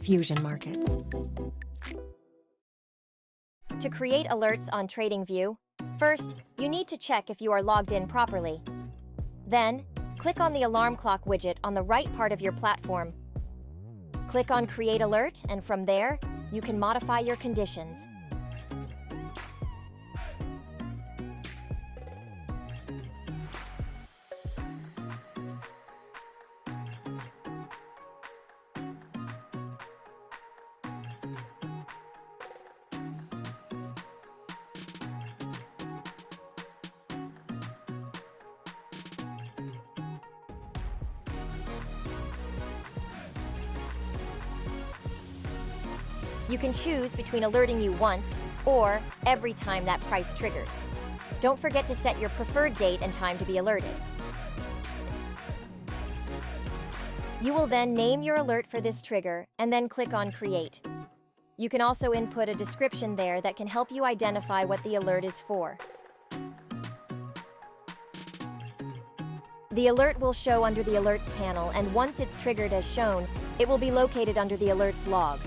Fusion markets. To create alerts on TradingView, first, you need to check if you are logged in properly. Then, click on the alarm clock widget on the right part of your platform. Click on Create Alert, and from there, you can modify your conditions. You can choose between alerting you once or every time that price triggers. Don't forget to set your preferred date and time to be alerted. You will then name your alert for this trigger and then click on Create. You can also input a description there that can help you identify what the alert is for. The alert will show under the Alerts panel, and once it's triggered as shown, it will be located under the Alerts log.